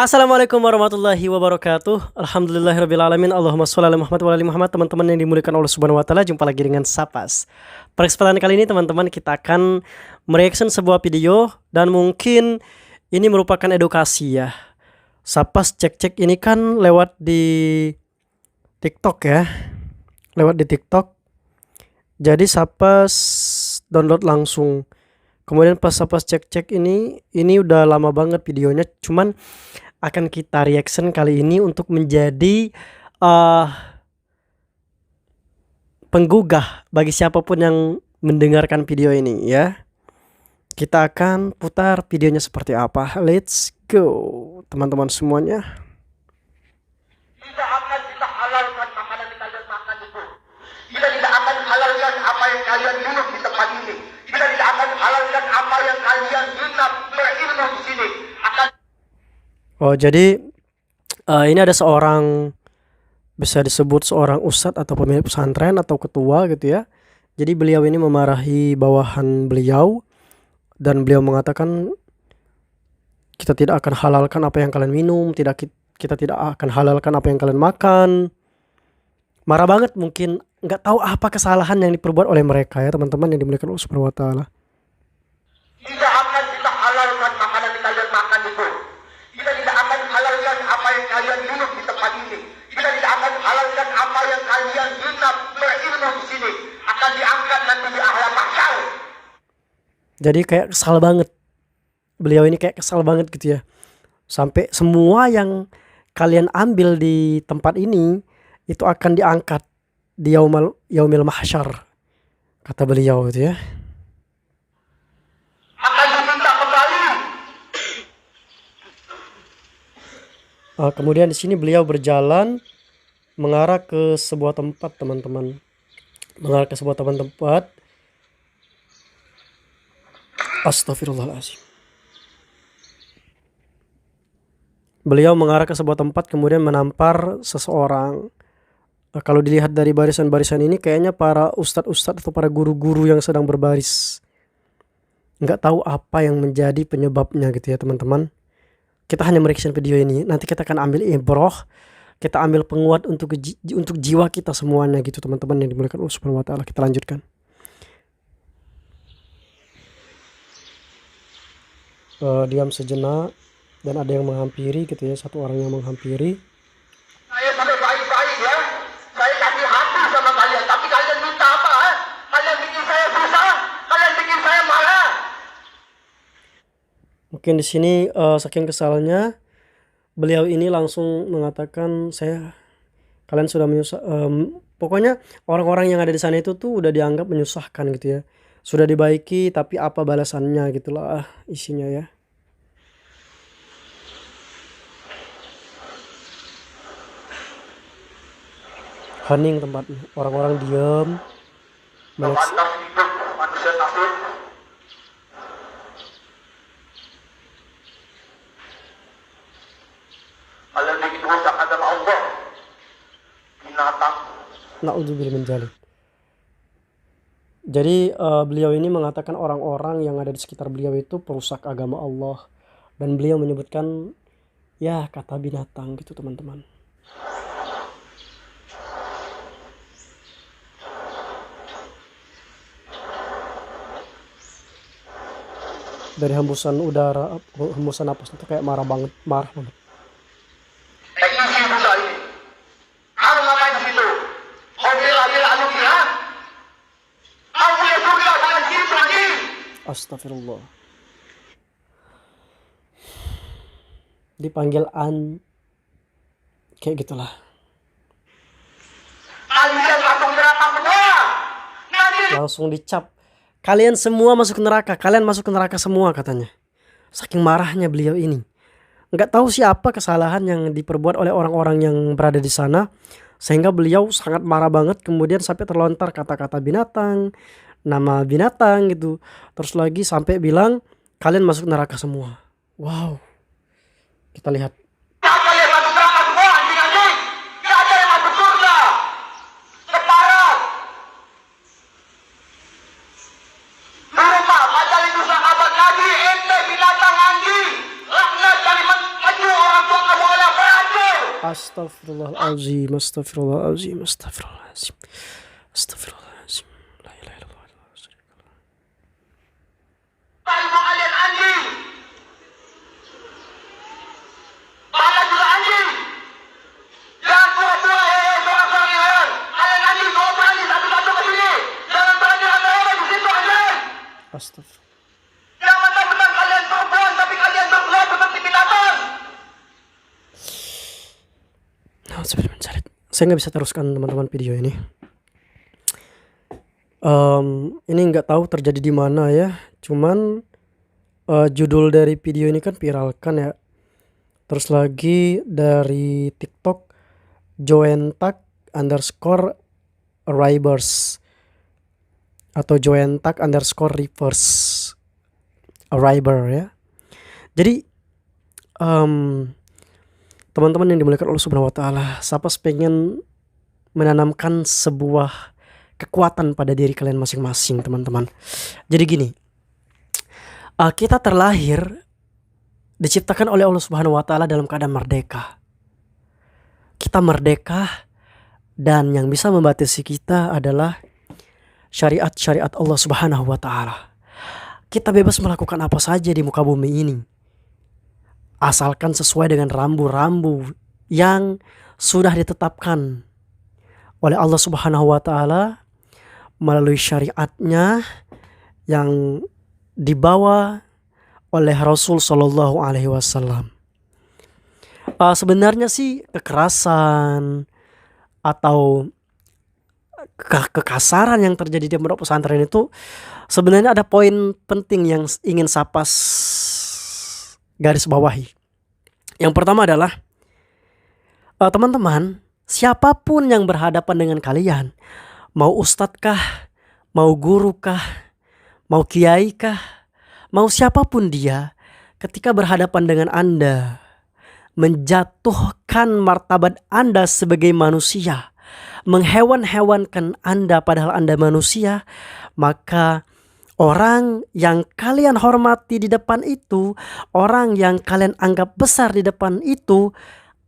Assalamualaikum warahmatullahi wabarakatuh. Alhamdulillahirrabbilalamin. Allahumma sholli ala Muhammad wa ala ali Muhammad. Teman-teman yang dimuliakan Allah Subhanahu wa taala, jumpa lagi dengan Sapas. Pada kesempatan kali ini teman-teman, kita akan mereaction sebuah video dan mungkin ini merupakan edukasi ya. Sapas cek-cek ini kan lewat di TikTok ya. Lewat di TikTok. Jadi Sapas download langsung. Kemudian pas Sapas cek-cek ini udah lama banget videonya, cuman akan kita reaction kali ini untuk menjadi penggugah bagi siapapun yang mendengarkan video ini ya. Kita akan putar videonya seperti apa. Let's go teman-teman semuanya. Tidak akan kita halalkan makanan yang kalian makan itu. Kita tidak akan halalkan apa yang kalian minum di tempat ini. Kita tidak akan halalkan apa yang kalian minum berilmu di sini. Jadi ini ada seorang, bisa disebut seorang ustadz atau pemilik pesantren atau ketua gitu ya. Jadi beliau ini memarahi bawahan beliau dan beliau mengatakan kita tidak akan halalkan apa yang kalian minum, kita tidak akan halalkan apa yang kalian makan. Marah banget, mungkin nggak tahu apa kesalahan yang diperbuat oleh mereka ya teman-teman yang dimuliakan Allah Subhanahu wa taala. Tidak akan kita halalkan makanan yang kalian makan itu. Kita tidak akan halalkan apa yang kalian minum di tempat ini. Kita tidak akan halalkan apa yang kalian minum berilmu di sini. Akan diangkat nanti di alam mahsyar. Jadi kayak kesal banget. Beliau ini kayak kesal banget gitu ya. Sampai semua yang kalian ambil di tempat ini itu akan diangkat di yaumil mahsyar, kata beliau gitu ya. Akan diminta kembali. Kemudian di sini beliau berjalan mengarah ke sebuah tempat teman-teman. Mengarah ke sebuah tempat. Astagfirullahaladzim. Beliau mengarah ke sebuah tempat kemudian menampar seseorang. Kalau dilihat dari barisan-barisan ini kayaknya para ustadz-ustadz atau para guru-guru yang sedang berbaris. Nggak tahu apa yang menjadi penyebabnya gitu ya teman-teman. Kita hanya mereaction video ini. Nanti kita akan ambil ibroh. Kita ambil penguat untuk jiwa kita semuanya gitu teman-teman yang dimuliakan Allah Subhanahu wa taala. Kita lanjutkan. Diam sejenak dan ada yang menghampiri gitu ya. Satu orang yang menghampiri. Saya sampai baik-baik ya. Saya kasih hati sama kalian. Tapi kalian minta apa? Kalian bikin saya susah. Kalian bikin saya marah. Mungkin di sini saking kesalnya beliau ini langsung mengatakan kalian sudah menyusah. Pokoknya orang-orang yang ada di sana itu tuh udah dianggap menyusahkan gitu ya. Sudah dibaiki tapi apa balasannya gitulah isinya ya. Hening tempatnya, orang-orang diam. Pantas hidup manusia kafir. Kalian bikin rusak agama Allah. Binatang. Na'udzubillah min dzalik. Jadi beliau ini mengatakan orang-orang yang ada di sekitar beliau itu perusak agama Allah. Dan beliau menyebutkan ya kata binatang gitu teman-teman. Dari hembusan udara, hembusan napas itu kayak marah banget. Isi buka ini. Kamu ngapain di situ? Hobi anu ya? Kamu punya surga dengan situ lagi. Astagfirullah. Dipanggil kayak gitulah. Kalian masuk neraka semua. Nanti Langsung dicap. Kalian semua masuk neraka. Kalian masuk ke neraka semua katanya. Saking marahnya beliau ini. Nggak tahu siapa kesalahan yang diperbuat oleh orang-orang yang berada di sana. Sehingga beliau sangat marah banget. Kemudian sampai terlontar kata-kata binatang. Nama binatang gitu. Terus lagi sampai bilang kalian masuk neraka semua. Wow. Kita lihat. kalian masuk neraka semua. Anjing-anjing. Nggak ada yang masuk surga. Separat. Di rumah, padahal itu sahabat Nabi. Ente binatang anjing. Laknat dari maju orang tua Astaghfirullahalazim, astaghfirullahalazim, astaghfirullahalazim, astaghfirullahalazim. La ilaha illallah. Tayo mo kalian anjing. Bala juga anjing. Jangan pura-pura seorang hewan. Kalian anjing mau berani satu-satu ke sini. Jangan berani rame-rame di situ anjing. Astagfirullah. Jangan mentang-mentang kalian perempuan tapi kalian berbuat seperti binatang. Nah, saya nggak bisa teruskan teman-teman video ini. Ini nggak tahu terjadi di mana ya. Cuman judul dari video ini kan viral kan ya. Terus lagi dari TikTok joentak_rivers atau joentak_rivers arriver ya. Jadi teman-teman yang dimuliakan Allah Subhanahu wa taala, Sapas pengen menanamkan sebuah kekuatan pada diri kalian masing-masing, teman-teman. Jadi gini, kita terlahir diciptakan oleh Allah Subhanahu wa taala dalam keadaan merdeka. Kita merdeka dan yang bisa membatasi kita adalah syariat-syariat Allah Subhanahu wa taala. Kita bebas melakukan apa saja di muka bumi ini, asalkan sesuai dengan rambu-rambu yang sudah ditetapkan oleh Allah Subhanahu wa taala melalui syariatnya yang dibawa oleh Rasul Shallallahu Alaihi Wasallam. Sebenarnya sih kekerasan atau kekasaran yang terjadi di pondok pesantren itu sebenarnya ada poin penting yang ingin Sapas garis bawahi. Yang pertama adalah teman-teman, siapapun yang berhadapan dengan kalian, mau ustadz kah, mau guru kah, mau kiai kah, mau siapapun dia, ketika berhadapan dengan Anda, menjatuhkan martabat Anda sebagai manusia, menghewan-hewankan Anda padahal Anda manusia, maka orang yang kalian hormati di depan itu, orang yang kalian anggap besar di depan itu,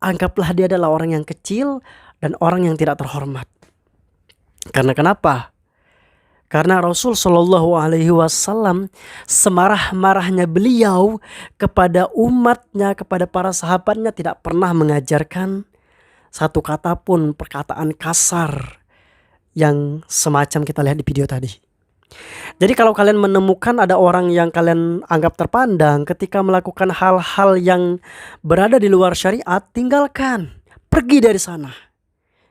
anggaplah dia adalah orang yang kecil dan orang yang tidak terhormat. Karena kenapa? Karena Rasul Shallallahu Alaihi Wasallam semarah-marahnya beliau kepada umatnya, kepada para sahabatnya, tidak pernah mengajarkan satu kata pun perkataan kasar yang semacam kita lihat di video tadi. Jadi kalau kalian menemukan ada orang yang kalian anggap terpandang ketika melakukan hal-hal yang berada di luar syariat, tinggalkan, pergi dari sana.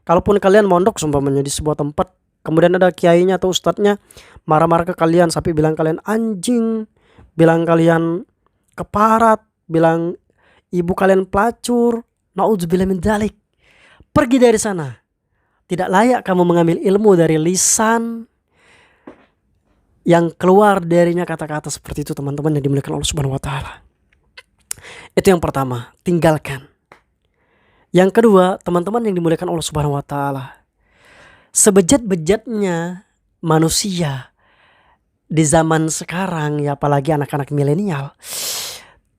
Kalaupun kalian mondok sumpamanya di sebuah tempat, kemudian ada kiainya atau ustadznya marah-marah ke kalian sampai bilang kalian anjing, bilang kalian keparat, bilang ibu kalian pelacur, naudzubillah min dzalik, pergi dari sana. Tidak layak kamu mengambil ilmu dari lisan yang keluar darinya kata-kata seperti itu, teman-teman yang dimuliakan Allah Subhanahu wa taala. Itu yang pertama, tinggalkan. Yang kedua, teman-teman yang dimuliakan Allah Subhanahu wa taala, sebejat-bejatnya manusia di zaman sekarang ya, apalagi anak-anak milenial,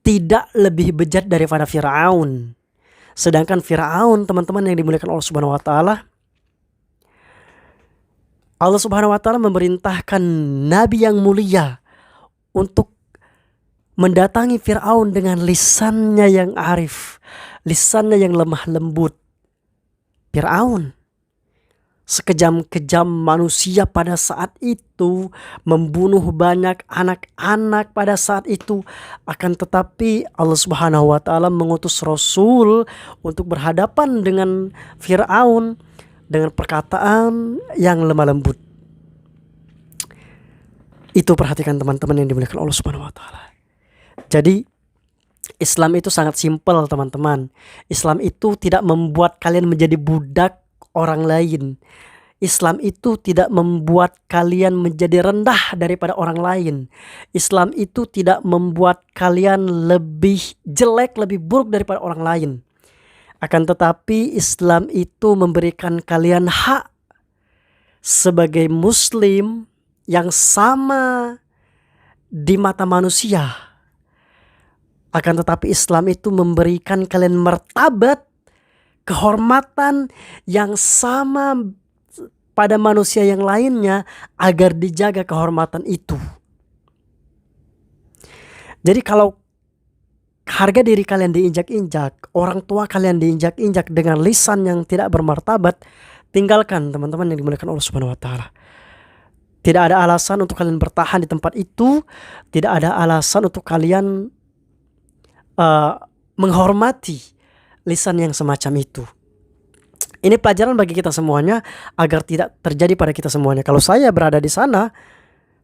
tidak lebih bejat daripada Firaun. Sedangkan Firaun, teman-teman yang dimuliakan Allah Subhanahu wa taala, Allah Subhanahu wa taala memerintahkan nabi yang mulia untuk mendatangi Firaun dengan lisannya yang arif, lisannya yang lemah lembut. Firaun, sekejam-kejam manusia pada saat itu, membunuh banyak anak-anak pada saat itu, akan tetapi Allah Subhanahu wa taala mengutus Rasul untuk berhadapan dengan Firaun dengan perkataan yang lemah lembut. Itu perhatikan teman-teman yang dimuliakan Allah Subhanahu wa taala. Jadi Islam itu sangat simpel, teman-teman. Islam itu tidak membuat kalian menjadi budak orang lain. Islam itu tidak membuat kalian menjadi rendah daripada orang lain. Islam itu tidak membuat kalian lebih jelek, lebih buruk daripada orang lain. Akan tetapi Islam itu memberikan kalian hak sebagai muslim yang sama di mata manusia. Akan tetapi Islam itu memberikan kalian martabat kehormatan yang sama pada manusia yang lainnya agar dijaga kehormatan itu. Jadi kalau harga diri kalian diinjak-injak, orang tua kalian diinjak-injak dengan lisan yang tidak bermartabat, tinggalkan teman-teman yang dimuliakan Allah Subhanahu wa taala. Tidak ada alasan untuk kalian bertahan di tempat itu, tidak ada alasan untuk kalian menghormati lisan yang semacam itu. Ini pelajaran bagi kita semuanya agar tidak terjadi pada kita semuanya. Kalau saya berada di sana,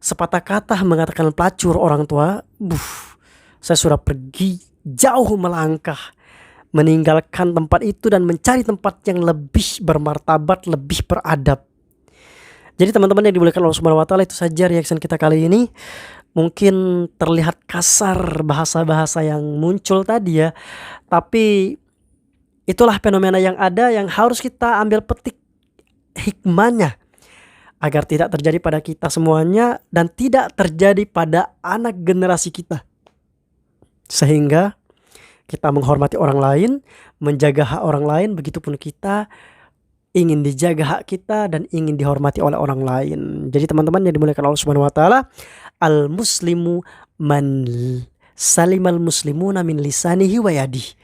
sepatah kata mengatakan pelacur orang tua, saya sudah pergi jauh melangkah, meninggalkan tempat itu dan mencari tempat yang lebih bermartabat, lebih beradab. Jadi teman-teman yang dimuliakan Allah Subhanahu wa taala, itu saja reaction kita kali ini. Mungkin terlihat kasar bahasa-bahasa yang muncul tadi ya, tapi itulah fenomena yang ada yang harus kita ambil petik hikmahnya agar tidak terjadi pada kita semuanya dan tidak terjadi pada anak generasi kita. Sehingga kita menghormati orang lain, menjaga hak orang lain, begitupun kita ingin dijaga hak kita dan ingin dihormati oleh orang lain. Jadi teman-teman yang dimuliakan Allah Subhanahu wa taala, al-muslimu man salimal muslimuna min lisanihi wa yadihi.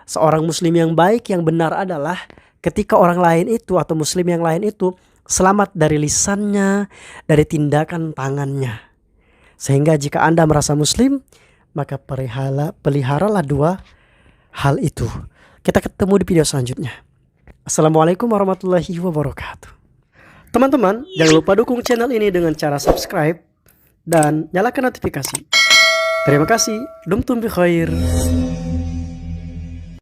Seorang muslim yang baik, yang benar adalah ketika orang lain itu atau muslim yang lain itu selamat dari lisannya, dari tindakan tangannya. Sehingga jika Anda merasa muslim, maka peliharalah dua hal itu. Kita ketemu di video selanjutnya. Assalamualaikum warahmatullahi wabarakatuh. Teman-teman, jangan lupa dukung channel ini dengan cara subscribe dan nyalakan notifikasi. Terima kasih. Dumtum bi khair.